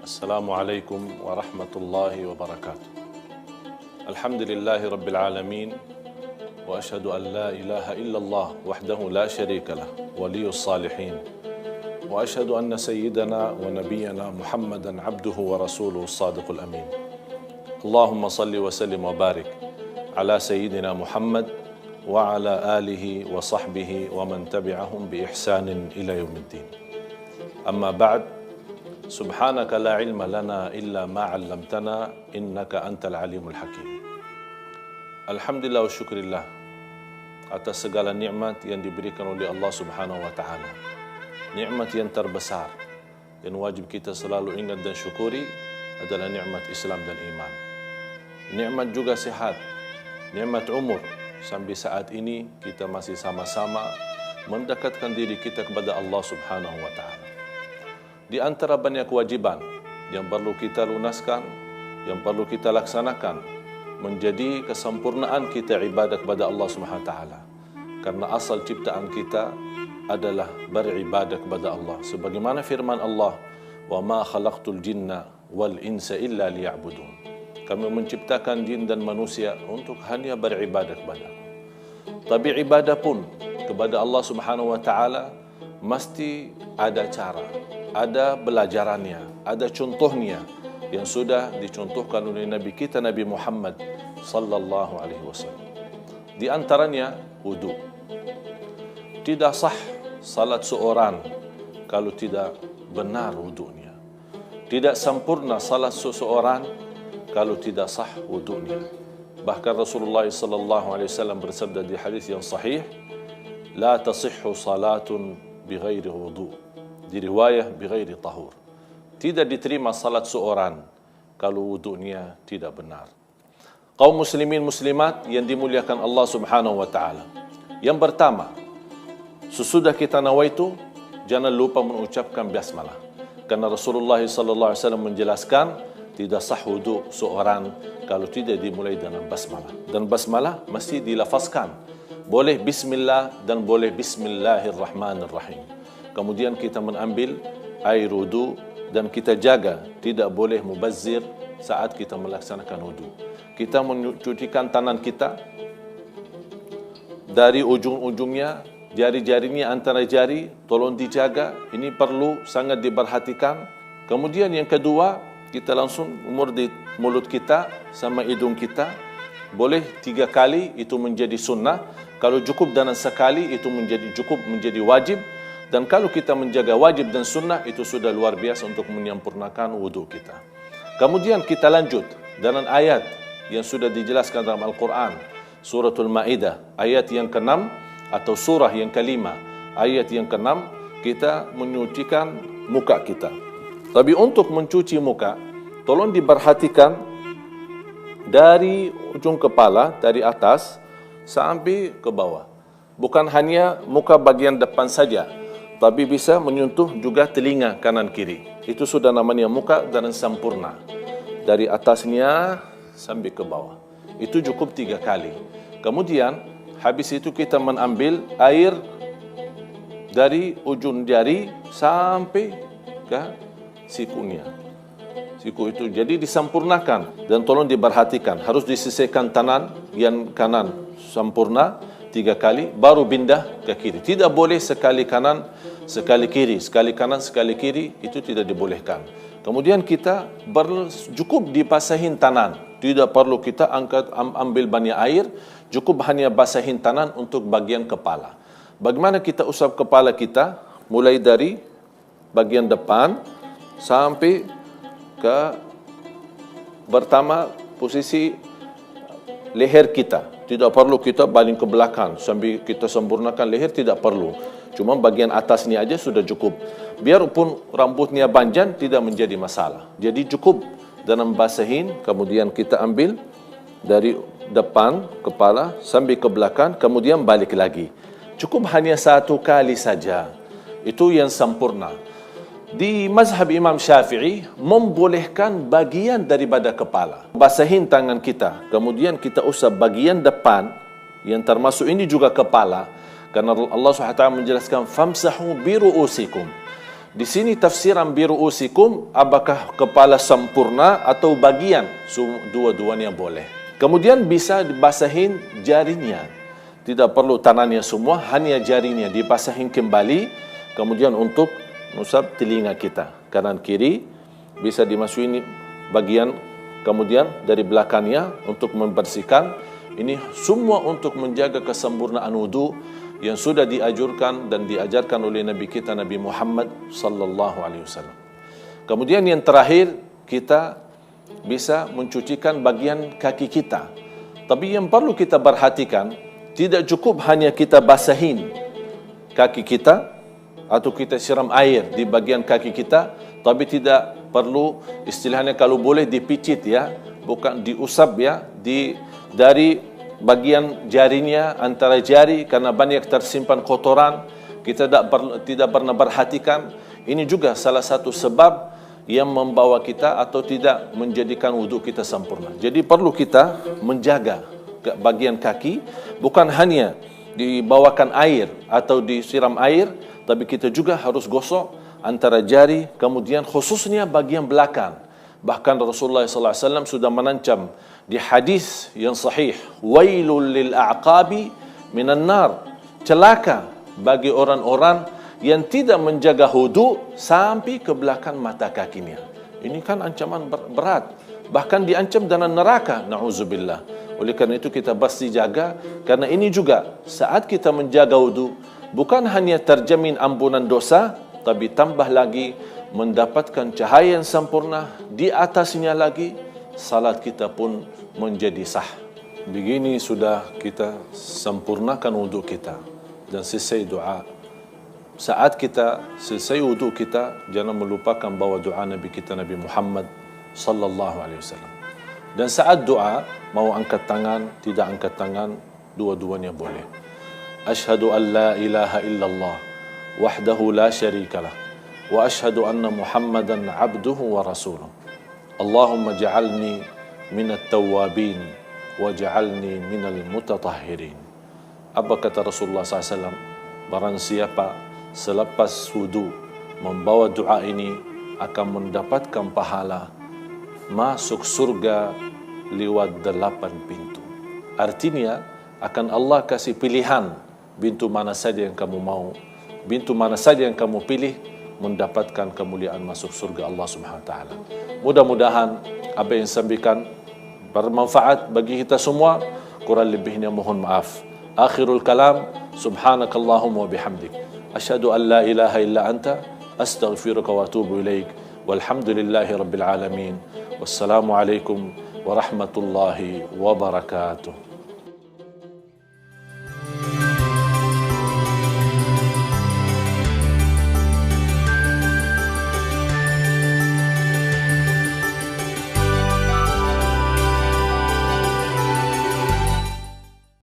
Assalamualaikum warahmatullahi wabarakatuh. Alhamdulillahi rabbil alamin. Wa ashhadu an la ilaha illallah wahdahu la syarika lah, waliyus salihin. Wa ashhadu anna sayyidana wa nabiyyana Muhammadan abduhu wa rasuluhu as-sadiqul amin. Allahumma salli wa sallim wa barik ala sayyidina Muhammad wa ala alihi wa sahbihi wa man tabi'ahum bi ihsanin ila yaumiddin. Amma ba'd. Subhanaka la ilma lana illa ma 'allamtana innaka antal alimul hakim. Alhamdulillah wa syukrillah atas segala nikmat yang diberikan oleh Allah Subhanahu wa taala. Nikmat yang terbesar yang wajib kita selalu ingat dan syukuri adalah nikmat Islam dan iman. Nikmat juga sihat, nikmat umur. Sampai saat ini kita masih sama-sama mendekatkan diri kita kepada Allah Subhanahu wa taala. Di antara banyak kewajiban yang perlu kita lunaskan, yang perlu kita laksanakan, menjadi kesempurnaan kita ibadah kepada Allah Subhanahu wa taala. Karena asal ciptaan kita adalah beribadah kepada Allah. Sebagaimana firman Allah, "Wa ma khalaqtul jinna wal insa illa liya'budun." Kami menciptakan jin dan manusia untuk hanya beribadah kepada Allah. Tapi ibadah pun kepada Allah Subhanahu wa taala mesti ada cara, ada belajarannya, ada contohnya yang sudah dicontohkan oleh Nabi kita Nabi Muhammad sallallahu alaihi wasallam. Di antaranya wudu. Tidak sah salat seorang kalau tidak benar wudunya. Tidak sempurna salat seseorang kalau tidak sah wudunya. Bahkan Rasulullah sallallahu alaihi wasallam bersabda di hadis yang sahih, "La tasihhu salatun bighairi wudu." Di riwayah bighairi tahur. Tidak diterima salat seorang kalau wudunya tidak benar. Kaum muslimin muslimat yang dimuliakan Allah Subhanahu wa taala. Yang pertama, sesudah kita nawaitu, jangan lupa mengucapkan basmalah. Karena Rasulullah sallallahu alaihi wasallam menjelaskan tidak sah wudu seorang kalau tidak dimulai dengan basmalah. Dan basmalah mesti dilafazkan. Boleh bismillah dan boleh bismillahirrahmanirrahim. Kemudian kita mengambil air wudu dan kita jaga tidak boleh mubazzir saat kita melaksanakan wudu. Kita mencucikan tangan kita dari ujung-ujungnya, jari-jarinya antara jari, tolong dijaga. Ini perlu sangat diperhatikan. Kemudian yang kedua, kita langsung murdi mulut kita sama hidung kita. Boleh 3 kali, itu menjadi sunnah. Kalau cukup dengan sekali, itu menjadi wajib. Dan kalau kita menjaga wajib dan sunnah, itu sudah luar biasa untuk menyempurnakan wudu kita. Kemudian kita lanjut dengan ayat yang sudah dijelaskan dalam Al-Quran. Suratul Ma'idah, ayat yang ke-6 atau surah yang ke-5. Ayat yang ke-6, kita menyucikan muka kita. Tapi untuk mencuci muka, tolong diperhatikan dari ujung kepala, dari atas sampai ke bawah. Bukan hanya muka bagian depan saja, tapi bisa menyentuh juga telinga kanan kiri. Itu sudah namanya muka dan sempurna. Dari atasnya sampai ke bawah. Itu cukup 3 kali. Kemudian habis itu kita mengambil air dari ujung jari sampai ke sikunya. Siku itu jadi disempurnakan dan tolong diperhatikan. Harus disisihkan tangan yang kanan sempurna 3 kali, baru pindah ke kiri. Tidak boleh sekali kanan, sekali kiri, sekali kanan, sekali kiri, itu tidak dibolehkan. Kemudian kita cukup dibasahin tangan. Tidak perlu kita ambil banyak air, cukup hanya basahin tangan untuk bagian kepala. Bagaimana kita usap kepala kita? Mulai dari bagian depan sampai ke pertama posisi leher kita. Tidak perlu kita baling ke belakang sambil kita sempurnakan leher, tidak perlu. Cuma bagian atasnya aja sudah cukup. Biarpun rambutnya panjang tidak menjadi masalah. Jadi cukup dalam basahin, kemudian kita ambil dari depan kepala sampai ke belakang, kemudian balik lagi. Cukup hanya 1 kali saja. Itu yang sempurna. Di mazhab Imam Syafi'i membolehkan bagian daripada kepala. Basahin tangan kita, kemudian kita usap bagian depan yang termasuk ini juga kepala. Karena Allah SWT menjelaskan famsahu biru'usikum. Di sini tafsiran biru'usikum, apakah kepala sempurna atau bagian, dua-duanya boleh. Kemudian bisa dibasahin jarinya, tidak perlu tangannya semua, hanya jarinya dibasahin kembali. Kemudian untuk mengusap telinga kita kanan kiri, bisa dimasukin bagian, kemudian dari belakangnya untuk membersihkan. Ini semua untuk menjaga kesempurnaan wudu yang sudah dianjurkan dan diajarkan oleh Nabi kita Nabi Muhammad sallallahu alaihi wasallam. Kemudian yang terakhir, kita bisa mencucikan bagian kaki kita. Tapi yang perlu kita perhatikan, tidak cukup hanya kita basahin kaki kita atau kita siram air di bagian kaki kita, tapi tidak perlu, istilahnya kalau boleh dipicit ya, bukan diusap ya, dari bagian jarinya, antara jari, karena banyak tersimpan kotoran, kita tidak pernah perhatikan. Ini juga salah satu sebab yang membawa kita atau tidak menjadikan wudhu kita sempurna. Jadi perlu kita menjaga bagian kaki, bukan hanya dibawakan air atau disiram air, tapi kita juga harus gosok antara jari, kemudian khususnya bagian belakang. Bahkan Rasulullah SAW sudah menancam di hadis yang sahih, wailul lil a'qabi minan nar, celaka bagi orang-orang yang tidak menjaga wudu sampai ke belakang mata kakinya. Ini kan ancaman berat, bahkan diancam dengan neraka, na'udzubillah. Oleh karena itu kita pasti jaga, karena ini juga saat kita menjaga wudu, bukan hanya terjamin ampunan dosa, tapi tambah lagi mendapatkan cahaya yang sempurna, di atasnya lagi salat kita pun menjadi sah. Begini sudah kita sempurnakan wudu kita dan selesai doa. Saat kita selesai wudu kita, jangan melupakan bawa doa Nabi kita Nabi Muhammad sallallahu alaihi wasallam. Dan saat doa, mau angkat tangan, tidak angkat tangan, dua-duanya boleh. Asyhadu an la ilaha illallah wahdahu la syarikalah wa asyhadu anna Muhammadan abduhu wa rasuluh. Allahumma ja'alni minat tawwabin wa ja'alni minal mutatahhirin. Apa kata Rasulullah SAW? Barang siapa selepas wudu membawa doa ini akan mendapatkan pahala masuk surga lewat 8 pintu. Artinya akan Allah kasih pilihan pintu mana saja yang kamu mau, pintu mana saja yang kamu pilih, mendapatkan kemuliaan masuk surga Allah Subhanahu wa taala. Mudah-mudahan apa yang sampaikan bermanfaat bagi kita semua. Kurang lebihnya mohon maaf. Akhirul kalam, subhanakallahumma wa bihamdik, asyhadu an la ilaha illa anta, astaghfiruka wa atubu ilaik. Walhamdulillahi rabbil alamin. Wassalamu alaikum warahmatullahi wabarakatuh.